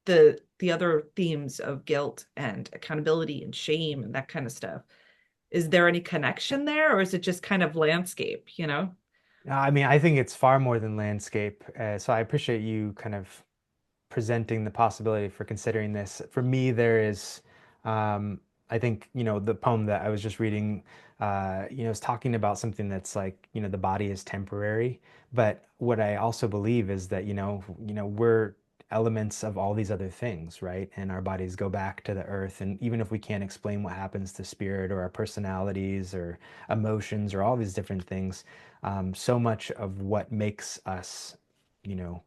the other themes of guilt and accountability and shame and that kind of stuff. Is there any connection there, or is it just kind of landscape? I mean, I think it's far more than landscape. So I appreciate you kind of presenting the possibility for considering this. For me, there is, I think, the poem that I was just reading, is talking about something that's like, the body is temporary. But what I also believe is that, we're elements of all these other things, right? And our bodies go back to the earth. And even if we can't explain what happens to spirit or our personalities or emotions or all these different things, so much of what makes us, you know,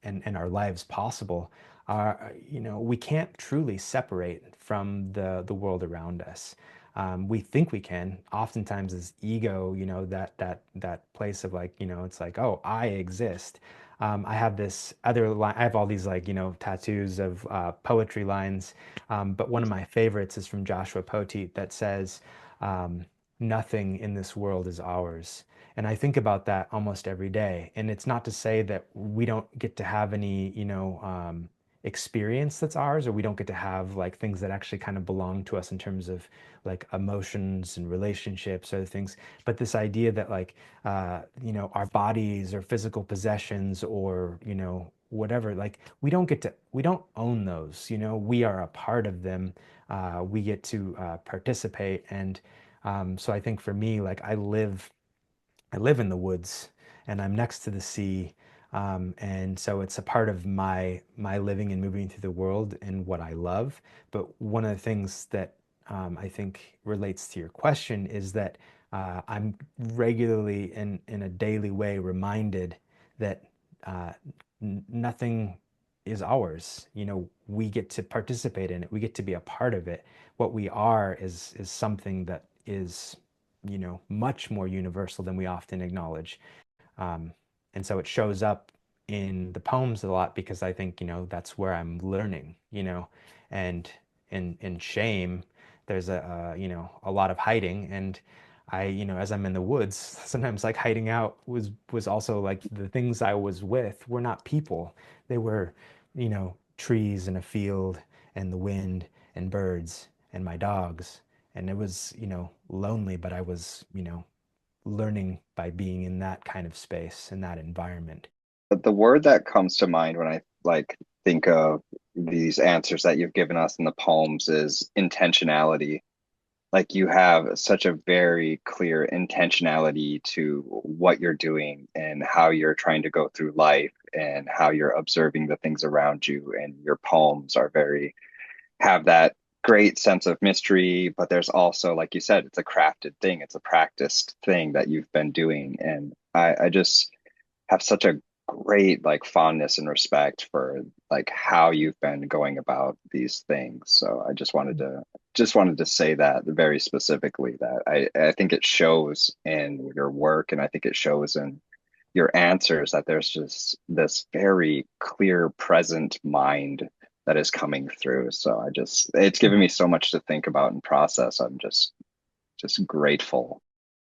and our lives possible are, we can't truly separate from the world around us. We think we can. Oftentimes, as ego, that place of like, it's like, oh, I exist. I have this other line. I have all these like, tattoos of poetry lines, but one of my favorites is from Joshua Poteet that says, "Nothing in this world is ours." And I think about that almost every day. And it's not to say that we don't get to have any, experience that's ours, or we don't get to have like things that actually kind of belong to us in terms of like emotions and relationships or things. But this idea that like, our bodies or physical possessions or, whatever, like we don't own those, we are a part of them. We get to participate. And so I think for me, like I live in the woods and I'm next to the sea. And so it's a part of my living and moving through the world and what I love. But one of the things that I think relates to your question is that I'm regularly in a daily way reminded that uh, nothing is ours. We get to participate in it. We get to be a part of it. What we are is something that is much more universal than we often acknowledge. Um, and so it shows up in the poems a lot because I think, that's where I'm learning, and in shame, there's a lot of hiding. And I, as I'm in the woods, sometimes like hiding out was also like the things I was with were not people. They were, trees and a field and the wind and birds and my dogs. And it was, lonely, but I was, learning by being in that kind of space, in that environment. But the word that comes to mind when I like think of these answers that you've given us in the poems is intentionality. Like you have such a very clear intentionality to what you're doing and how you're trying to go through life and how you're observing the things around you. And your poems are very have that great sense of mystery, but there's also, like you said, it's a crafted thing, it's a practiced thing that you've been doing. And I just have such a great like fondness and respect for like how you've been going about these things. So I just wanted to say that very specifically, that I think it shows in your work and I think it shows in your answers that there's just this very clear present mind that is coming through. So it's given me so much to think about and process. I'm just grateful.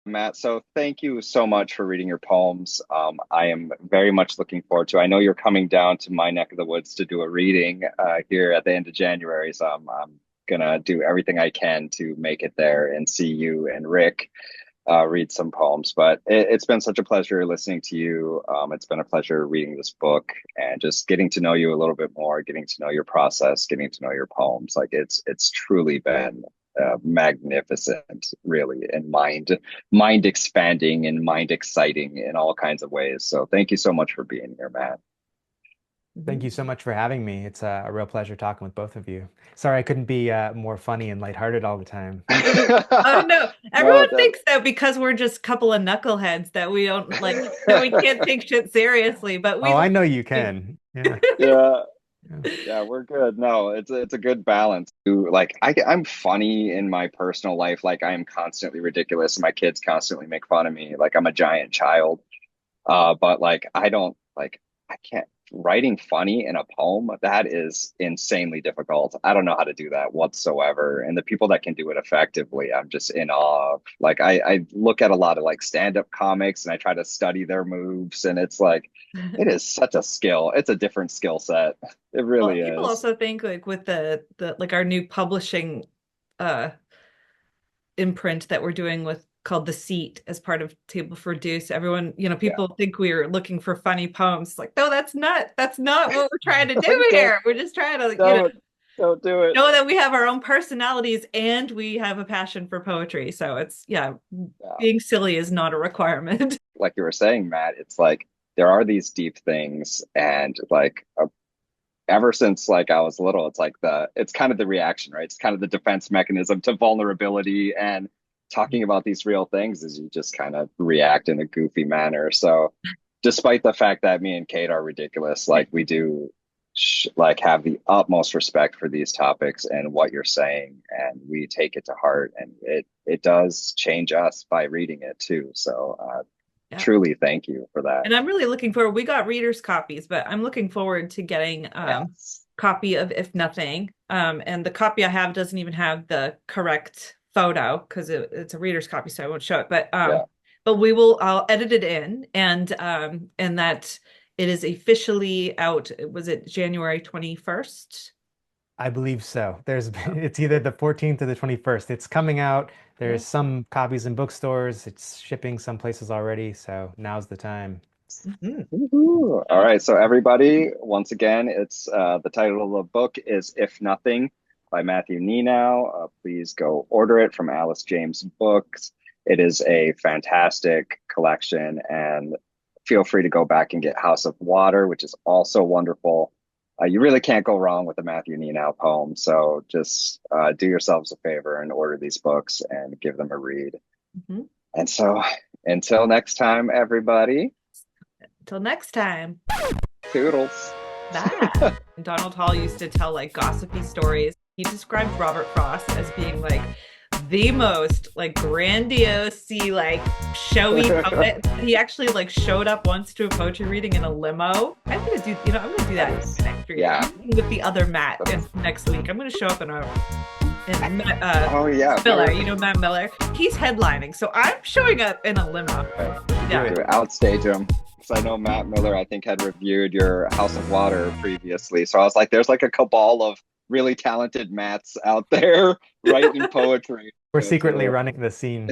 Matt, so thank you so much for reading your poems. I am very much looking forward to. I know you're coming down to my neck of the woods to do a reading here at the end of January, so I'm gonna do everything I can to make it there and see you and Rick read some poems. But it's been such a pleasure listening to you. It's been a pleasure reading this book and just getting to know you a little bit more, getting to know your process, getting to know your poems. Like it's truly been magnificent, really, and mind expanding and mind exciting in all kinds of ways. So thank you so much for being here, Matt. Thank you so much for having me. It's a real pleasure talking with both of you. Sorry I couldn't be more funny and lighthearted all the time. Oh no, No, everyone thinks that because we're just a couple of knuckleheads that we don't like that we can't take shit seriously, but we Oh, I love know you to. can. Yeah. yeah. Yeah. Yeah, we're good. No, it's a good balance. Like I'm funny in my personal life. Like I am constantly ridiculous. My kids constantly make fun of me. Like I'm a giant child. But like I don't like I can't writing funny in a poem, that is insanely difficult. I don't know how to do that whatsoever. And the people that can do it effectively, I'm just in awe of. Like I look at a lot of like stand-up comics and I try to study their moves, and it's like it is such a skill. It's a different skill set. It Well, really people is. also think like with the like our new publishing uh imprint that we're doing with called The Seat as part of Table for Deuce. Everyone, Yeah. people think we're looking for funny poems. Like, no, that's not what we're trying to do Like here. We're just trying to, don't do it. know that we have our own personalities and we have a passion for poetry. So it's, Yeah. being silly is not a requirement. Like you were saying, Matt, it's like there are these deep things, and like ever since like I was little, it's kind of the reaction, right? It's kind of the defense mechanism to vulnerability, and talking about these real things is you just kind of react in a goofy manner. So despite the fact that me and Kate are ridiculous, like we do like have the utmost respect for these topics and what you're saying, and we take it to heart, and it does change us by reading it too. So Yeah. truly thank you for that. And I'm really looking forward. We got readers' copies, but I'm looking forward to getting Yes. copy of If Nothing. And the copy I have doesn't even have the correct photo because it's a reader's copy, so I won't show it. Yeah. But I'll edit it in, and that it is officially out. Was it January 21st? I believe so. It's either the 14th or the 21st. It's coming out. There's some copies in bookstores. It's shipping some places already, so now's the time. Woohoo. All right, so everybody, once again, it's the title of the book is If Nothing by Matthew Nienow. Please go order it from Alice James Books. It is a fantastic collection, and feel free to go back and get House of Water, which is also wonderful. You really can't go wrong with a Matthew Nienow poem, so just do yourselves a favor and order these books and give them a read. And so until next time, everybody. Until next time. Toodles. Bye. Donald Hall used to tell like gossipy stories. He described Robert Frost as being like the most like grandiose, like showy poet. He actually like showed up once to a poetry reading in a limo. I'm gonna do that next week. Yeah. With the other Matt next week. I'm gonna show up in oh yeah, Miller. Matt Miller. He's headlining, so I'm showing up in a limo. Yeah, outstage him. Because I know Matt Miller, I think, had reviewed your House of Water previously. So I was like, there's like a cabal of really talented Matts out there writing poetry. We're secretly running the scene.